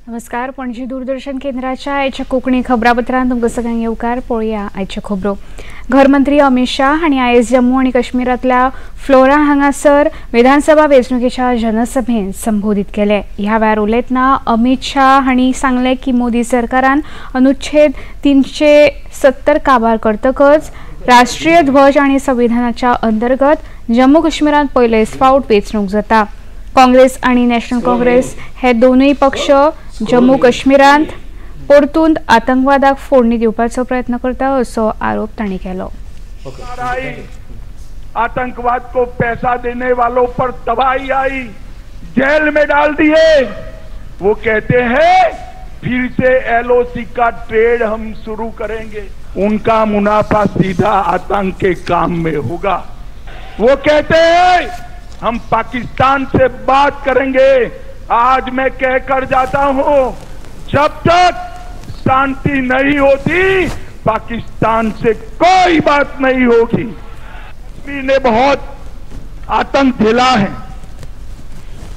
नमस्कार. पणजी दूरदर्शन केंद्राच्या आयच्या कोंकणी खबरापत्रांत तुमकां सगळ्यांक येवकार. पळोवया आयच्यो खबरो. घरमंत्री अमित शाह हांणी आयज जम्मू आनी काश्मीरांतल्या फ्लोरा हांगासर विधानसभा वेंचणुकेच्या जनसभेत संबोधीत केले. ह्या वेळार उलयतना अमित शाह हांणी सांगलें की मोदी सरकारान अनुच्छेद 370 काबार करतकच राष्ट्रीय ध्वज आनी संविधानाच्या अंतर्गत जम्मू काश्मीरांत पयलेच फावट वेंचणूक जाता. काँग्रेस आनी नॅशनल काँग्रेस हे दोनूय पक्ष जम्मू काश्मीरांत परतून आतंकवादाक फोडणी दिवपाचो प्रयत्न करता असो आरोप तांणी केलो. आतंकवाद को पैसा देने वालों पर तबाही आई, जेल में डाल दिए. वो कहते हैं फिर से एलओसी का ट्रेड हम शुरू करेंगे. उनका मुनाफा सीधा आतंक के काम में होगा. वो कहते हैं हम पाकिस्तान से बात करेंगे. आज मैं कहकर जाता हूं, जब तक शांति नहीं होती पाकिस्तान से कोई बात नहीं होगी. कश्मीर ने बहुत आतंक झेला है.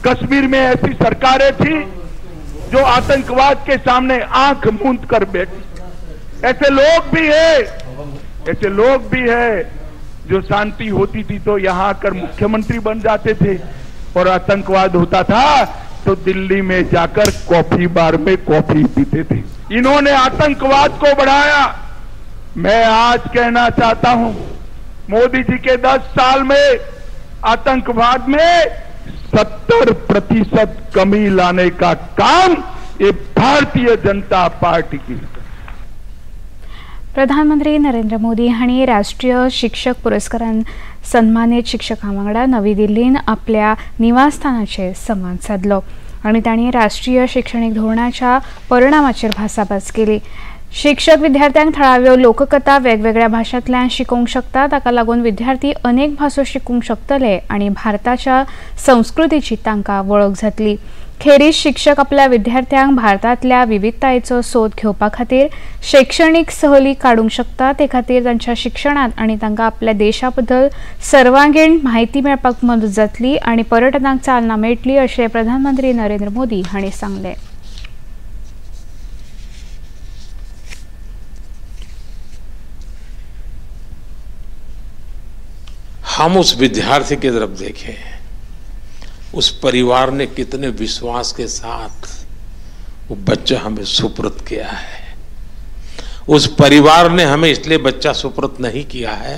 कश्मीर में ऐसी सरकारें थी जो आतंकवाद के सामने आंख मूंद कर बैठी. ऐसे लोग भी है जो शांति होती थी तो यहां आकर मुख्यमंत्री बन जाते थे, और आतंकवाद होता था तो दिल्ली में जाकर कॉफी बार में कॉफी पीते थे. इन्होंने आतंकवाद को बढ़ाया. मैं आज कहना चाहता हूं, मोदी जी के 10 साल में आतंकवाद में 70% कमी लाने का काम ये भारतीय जनता पार्टी की. प्रधानमंत्री नरेंद्र मोदी हांणी राष्ट्रीय शिक्षक पुरस्कारान सन्मानित शिक्षकां वांगडा नवी दिल्लीन आपल्या निवासस्थानाचेर संवाद साधलो आनी तांणी राष्ट्रीय शिक्षणीक धोरणाच्या परिणामाचेर भासाभास केली. शिक्षक विद्यार्थ्यांक थळाव्यो लोककथा वेगवेगळ्या भाशांतल्यान शिकोवंक शकता. ताका लागून विद्यार्थी अनेक भासो शिकूंक शकतले आनी भारताच्या संस्कृतीची तांकां वळख जातली. खेरीज शिक्षक आपल्या विद्यार्थ्यांक भारतांतल्या विविधतायेचो सोद घेवपा खातीर शैक्षणीक सहली काडूंक शकता. ते खातीर तांच्या शिक्षणांत आनी तांकां आपल्या देशा बद्दल सर्वांगीण म्हायती मेळपाक मदत जातली आनी पर्यटनाक चालना मेळटली अशें प्रधानमंत्री नरेंद्र मोदी हांणी सांगलें. हम उस विद्यार्थी की तरफ देखें, उस परिवार ने कितने विश्वास के साथ वो बच्चा हमें सुपुर्द किया है. उस परिवार ने हमें इसलिए बच्चा सुपुर्द नहीं किया है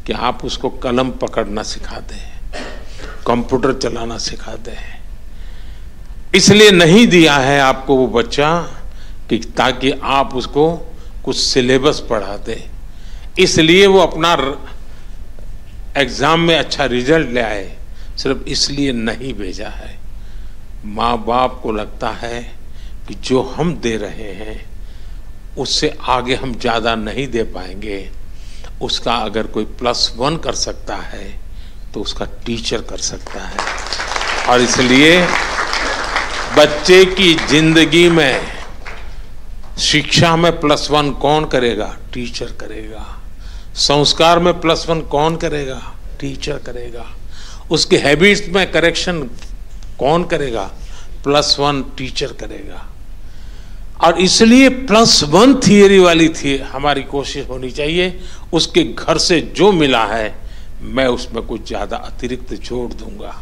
कि आप उसको कलम पकड़ना सिखा दें, कंप्यूटर चलाना सिखा दें. इसलिए नहीं दिया है आपको वो बच्चा कि ताकि आप उसको कुछ सिलेबस पढ़ा दें. इसलिए वो अपना एग्जाम में अच्छा रिजल्ट ले आए, सिर्फ इसलिए नहीं भेजा है. माँ बाप को लगता है कि जो हम दे रहे हैं उससे आगे हम ज़्यादा नहीं दे पाएंगे. उसका अगर कोई +1 कर सकता है तो उसका टीचर कर सकता है. और इसलिए बच्चे की जिंदगी में शिक्षा में +1 कौन करेगा? टीचर करेगा. संस्कार में +1 कौन करेगा? टीचर करेगा. उसके हैबिट्स में करेक्शन कौन करेगा? +1 टीचर करेगा. और इसलिए +1 थियरी वाली थी हमारी कोशिश होनी चाहिए. उसके घर से जो मिला है मैं उसमें कुछ ज्यादा अतिरिक्त जोड़ दूंगा.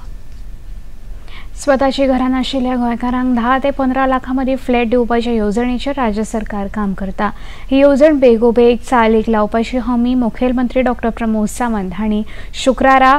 स्वताची घरां नाशिल्ल्या गोंयकारांक 10 ते 15 लाखांमदीं फ्लॅट दिवपाच्या येवजणेचेर राज्य सरकार काम करता. ही येवजण बेगोबेग चालीक लावपाची हमी मुखेलमंत्री डॉ. प्रमोद सावंत हांणी शुक्रारा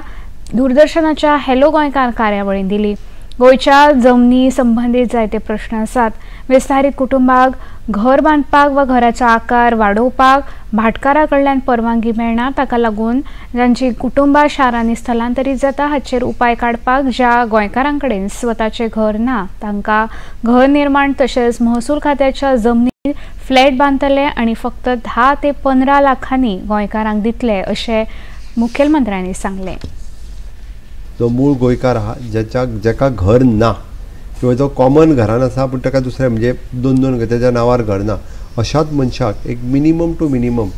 दूरदर्शनाच्या हॅलो गोंयकार कार्यावळींत दिली. गोंयच्या जमनी संबंदीत जायते प्रश्न आसात. विस्तारीत कुटुंबाक घर बांदपाक वा घराचो आकार वाडोवपाक भाटकारा कडल्यान परवानगी मेळना. ताका लागून जांची कुटुंबां शारांनी स्थलांतरीत जाता हाचेर उपाय काडपाक ज्या गोंयकारां कडेन स्वताचें घर ना तांकां घर निर्माण तशेंच महसूल खात्याच्या जमनीत फ्लॅट बांदतले आनी फक्त 10 ते 15 लाखांनी गोंयकारांक दितले अशें मुखेलमंत्र्यांनी सांगलें. जो मूळ गोंयकार आहा जेका घर ना किंवा जो कॉमन घरान आसा पूण ताका दुसरें म्हणजे 2 तेच्या नांवार घर ना अशाच मनशाक एक मिनिमम टू मिनिमम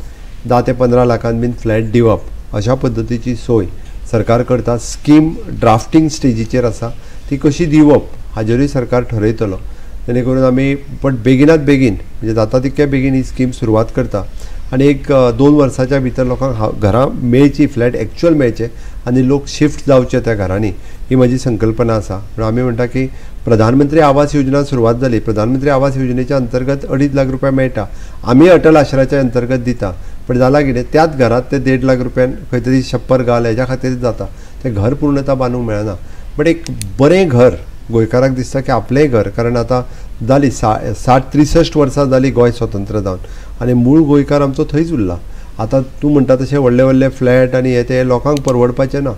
10 ते 15 लाखांत बीन फ्लॅट दिवप अशा पद्दतीची सोय सरकार करता. स्कीम ड्राफ्टिंग स्टेजीचेर आसा. ती कशी दिवप हाजेरूय सरकार ठरयतलो. जेणे करून आमी पण बेगिनात बेगीन म्हणजे जाता तितके बेगीन ही स्कीम सुरवात करता आणि एक 2 वर्साच्या भितर लोकांक घरां मेळची, फ्लॅट एक्चुअल मेळचे आणि लोक शिफ्ट जावचे त्या घरांनी, ही म्हजी संकल्पना आसा. म्हणून आमी म्हणटा की प्रधानमंत्री आवास योजना सुरवात जाली. प्रधानमंत्री आवास योजनेच्या अंतर्गत 2.5 लाख रुपया मेळटा. आमी अटल आश्रयाच्या अंतर्गत दिता, पण जाला कितें त्याच घरात ते 1.5 लाख रुपयान खंय तरी छप्पर घाल हेज्या खातीर जाता. तें घर पूर्णता बांदूंक मेळना. बट एक बरें घर गोंयकाराक दिसता की आपलेंय घर, कारण आतां जाली 63 वर्सां जाली गोंय स्वतंत्र जावन आनी मूळ गोंयकार आमचो थंयच उरला. आतां तूं म्हणटा तशें व्हडले व्हडले फ्लॅट आनी हे ते लोकांक परवडपाचें ना.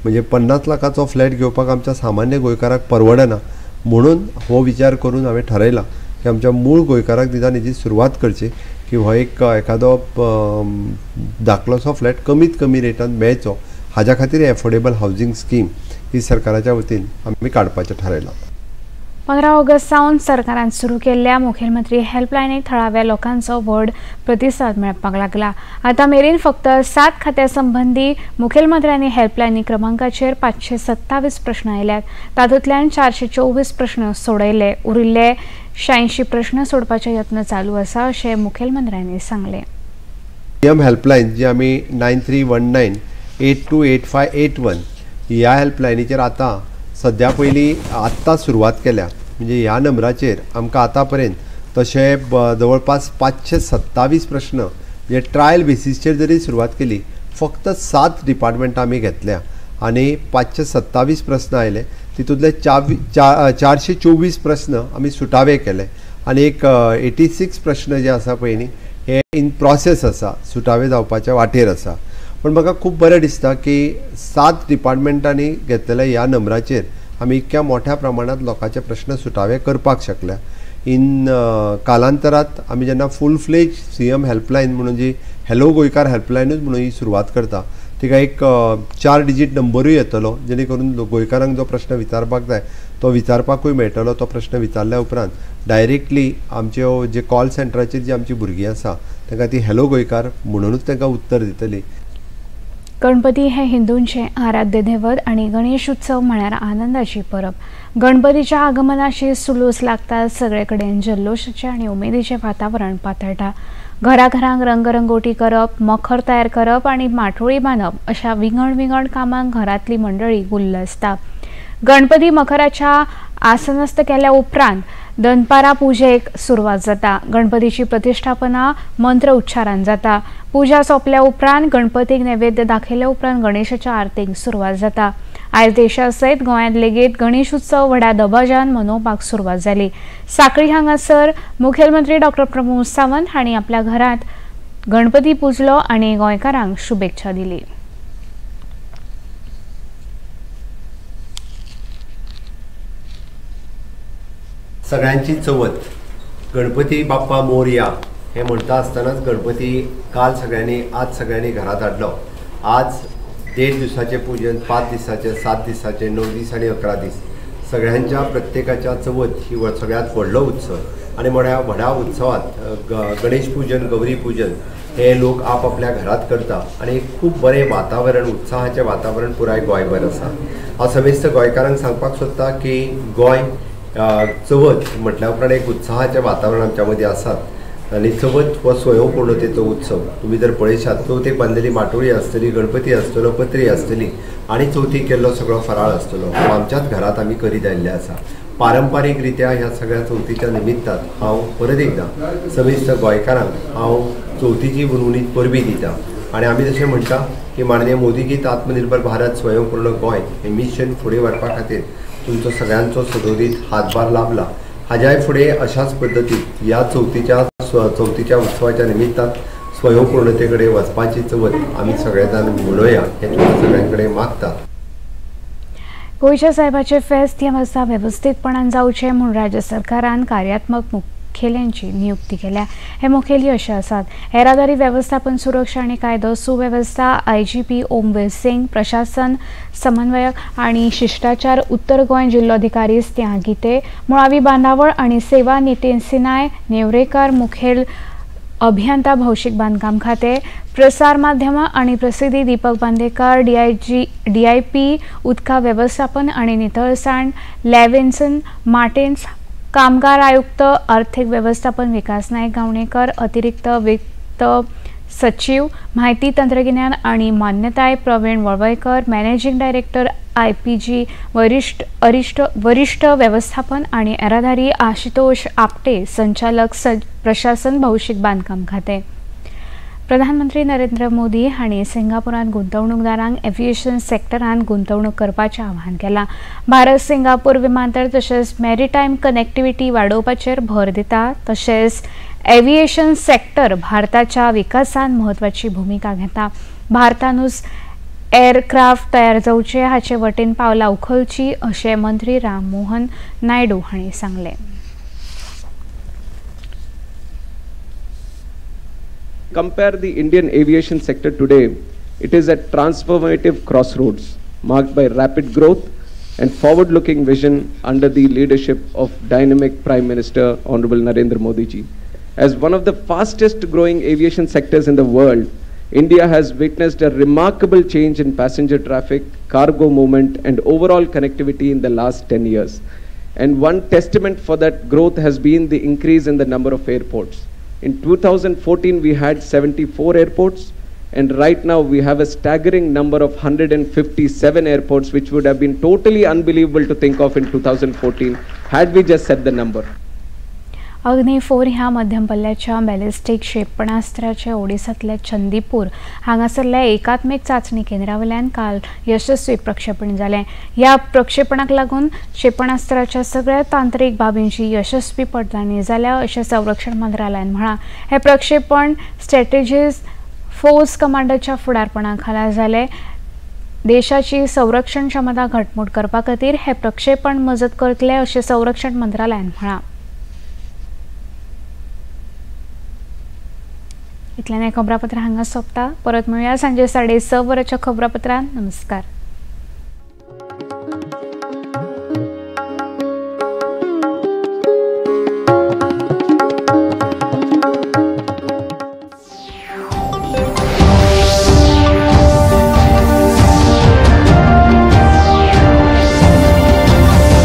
म्हणजे 50 लाखाचो फ्लॅट घेवपाक आमच्या सामान्य गोंयकाराक परवडना. म्हणून हो विचार करून हांवें ठरयला की आमच्या मूळ गोंयकाराक निदान हेजी सुरवात करची की हो एक एखादो धाकलोसो फ्लॅट कमीत कमी रेटान मेळचो. हाज्या खातीर एफोर्डेबल हावजींग स्कीम ही सरकाराच्या वतीन आमी काडपाचें ठरयलां. 15 ऑगस्ट सावन सरकारान सुरू केल्ल्या मुखेलमंत्री हेल्पलायनीक थळाव्या लोकांचो व्हड प्रतिसाद मेळपाक लागला. आतां मेरेन फक्त 7 खात्या संबंधी मुखेलमंत्र्यांनी हेल्पलायनी क्रमांकाचेर 527 प्रश्न आयल्यात. तातूंतल्यान 424 प्रश्न सोडयले. उरिल्ले 86 प्रश्न सोडपाचे यत्न चालू आसा अशें मुखेलमंत्र्यांनी सांगलें. सीएम हेल्पलायन जी आमी 9319828581 ह्या हेल्पलायनीचेर आतां सद्या पयलीं आत्तां सुरवात केल्या. म्हणजे ह्या नंबराचेर आमकां आतां पर्यंत तशें जवळपास 527 प्रश्न म्हणजे ट्रायल बेसिसचेर जरी सुरवात केली फक्त 7 डिपार्टमेंटां आमी घेतल्या आनी 527 प्रश्न आयले. तितूंतले 424 प्रश्न आमी सुटावे केले आनी एक 86 प्रश्न जे आसा पळय न्ही हे इन प्रोसेस आसा, सुटावे जावपाच्या वाटेर आसा. पण म्हाका खूब बरें दिसता की 7 डिपार्टमेंटांनी घेतलेल्या ह्या नंबराचेर आमी इतक्या मोठ्या प्रमाणात लोकांचे प्रश्न सुटावे करपाक शकल्या. इन कालांतरात आमी जेन्ना फूल फ्लेज सीएम हेल्पलायन म्हणून जी हॅलो गोंयकार हेल्पलायनूच म्हणून ही सुरवात करता तिका एक 4 डिजीट नंबरूय येतलो जेणे करून गोंयकारांक जो प्रश्न विचारपाक जाय तो विचारपाकूय मेळटलो. तो प्रश्न विचारल्या उपरांत डायरेक्टली आमच्यो जे कॉल सेंटराचेर जी आमची भुरगीं आसा तांकां ती हॅलो गोंयकार म्हणूनच तांकां उत्तर दितली. गणपती हे हिंदूंचे आराध्य दैवत आणि गणेश उत्सव म्हळ्यार आनंदाची परब. गणपतीच्या आगमनाची सुलूस लागता सगळे कडेन जल्लोषाचे आणि उमेदीचे वातावरण पातळटा. घराघरांक रंगरंगोटी करप, मखर तयार करप आणि माटोळी बांदप अशा विंगड कामांक घरातली मंडळी गुल्ल आसता. गणपती मखराच्या आसनस्त केल्या उपरांत दनपारा पुजेक सुरवात जाता. गणपतीची प्रतिष्ठापना मंत्र उच्चारान जाता. पुजा सोंपल्या उपरांत गणपतीक नैवेद्य दाखयल्या उपरांत गणेशाच्या आरतेक सुरवात जाता. आयज देशा सयत गोंयांत लेगीत गणेश उत्सव व्हड्या दबाज्यान मनोवपाक सुरवात जाली. सांखळी हांगासर मुखेलमंत्री डॉ. प्रमोद सावंत हांणी आपल्या घरांत गणपती पुजलो आनी गोंयकारांक शुभेच्छा दिली. सगळ्यांची चवथ गणपती बाप्पा मोरया हे म्हणटा आसतनाच गणपती काल सगळ्यांनी आज सगळ्यांनी घरात हाडलो. आज 1.5 दिसाचें पूजन, 5 दिसाचें, 7 दिसाचें, 9 दीस आनी 11 दीस सगळ्यांच्या प्रत्येकाच्या चवथ ही सगळ्यात व्हडलो उत्सव आनी व्हड्या उत्सवात गणेश पूजन, गौरी पूजन हे लोक आपापल्या घरात करता आनी खूब बरें वातावरण, उत्साहाचें वातावरण पुराय गोंयभर आसा. हांव समेस्त गोंयकारांक सांगपाक सोदता की गोंय चवथ म्हटल्या उपरांत एक उत्साहाचें वातावरण आमच्या मदीं आसात आनी चवथ हो स्वयंपूर्णतेचो उत्सव. तुमी जर पळयशात चवथीक बांदलेली माटोळी आसतली, गणपती आसतलो, पत्री आसतली आनी चवथीक केल्लो सगळो फराळ आसतलो तो आमच्याच घरात आमी करीत आयिल्ले आसा. पारंपारीक रित्या ह्या सगळ्या चवथीच्या निमित्तान हांव परत एकदां समेस्त गोंयकारांक हांव चवथीची उर्वरीत परबी दिता. आनी आमी जशें म्हणटा की माननीय मोदीगीत आत्मनिर्भर भारत स्वयंपूर्ण गोंय हें मिशन फुडें व्हरपा खातीर तुमचो सगळ्यांचो सदोदीत हातभार लाभला. हाज्याय फुडें अशाच पद्दतीन ह्या चवथीच्या उत्सवाच्या निमित्तान स्वयंपूर्णते कडेन वचपाची चवथ आमी सगळे जाण मनोवया हें तुमच्या सगळ्यां कडेन मागता. गोंयच्या साहेबाचे फेस्त ह्या वर्सा वेवस्थीतपणान जावचे म्हूण राज्य सरकारान कार्यात्मक मुखेल्यांची नियुक्ती केल्या. हे मुखेली अशे आसात: येरादारी वेवस्थापन सुरक्षा आनी कायदो सुवेवस्था IGP ओमवीर सिंग, प्रशासन समन्वयक आनी शिष्टाचार उत्तर गोंय जिल्लोधिकारी स्नेहा गिते, मुळावी बांदावळ आनी सेवा नितीन सिनाय नेवरेकार, मुखेल अभियंता भौशीक बांदकाम खाते, प्रसार माध्यम आनी प्रसिद्धी दीपक बांदेकार, DIP उदका वेवस्थापन आनी नितळसाण लेविन्सन मार्टिन्स, कामगार आयुक्त, आर्थिक व्यवस्थापन विकास नाईक गावणेकर, अतिरिक्त वित्त सचिव, माहिती तंत्रज्ञान आणि मान्यता Pravin Valvaikar, managing director IPG वरिष्ठ व्यवस्थापन आणि येरादारी आशुतोष आपटे, संचालक प्रशासन भौशीक बांधकाम खाते. प्रधानमंत्री नरेंद्र मोदी हांणी सिंगापुरात गुंतवणूकदारांक एव्हिएशन सेक्टरात गुंतवणूक करपाचें आवाहन केलां. भारत सिंगापूर विमानतळ तशेंच मॅरिटायम कनेक्टिव्हिटी वाडोवपाचेर भर दिता. तशेंच एव्हिएशन सेक्टर भारताच्या विकासात महत्वाची भूमिका घेता. भारतानूच एअरक्राफ्ट तयार जावचे हाचे वटेन पावलां उखलची अशें मंत्री राम मोहन नायडू हांणी सांगलें. Compare the Indian aviation sector today, it is at transformative crossroads marked by rapid growth and forward-looking vision under the leadership of dynamic Prime Minister Honorable Narendra Modi ji. As one of the fastest growing aviation sectors in the world, India has witnessed a remarkable change in passenger traffic, cargo movement and overall connectivity in the last 10 years. And one testament for that growth has been the increase in the number of airports. In 2014, we had 74 airports, and right now we have a staggering number of 157 airports, which would have been totally unbelievable to think of in 2014 had we just set the number. अग्नी 4 ह्या मध्यम पल्ल्याच्या ballistic क्षेपणास्त्राचे ओडिसांतल्या चंदीपूर हांगासरल्या एकात्मिक चाचणी केंद्रावेल्यान काल यशस्वी प्रक्षेपण जालें. ह्या प्रक्षेपणाक लागून क्षेपणास्त्राच्या सगळ्या तांत्रीक बाबींची यशस्वी पडताळणी जाल्या अशें संरक्षण मंत्रालयान म्हळां. हे प्रक्षेपण स्ट्रॅटेजिस्ट फोर्स कमांडरच्या फुडारपणा खाला जालें. देशाची संरक्षण क्षमता घटमूट करपा खातीर हे प्रक्षेपण मजत करतले अशें संरक्षण मंत्रालयान म्हळां. इतल्यान खबरापत्र हांगा सोंपता. परत मेळुया सांजे 6:30 वरांच्या खबरापत्रांत. नमस्कार.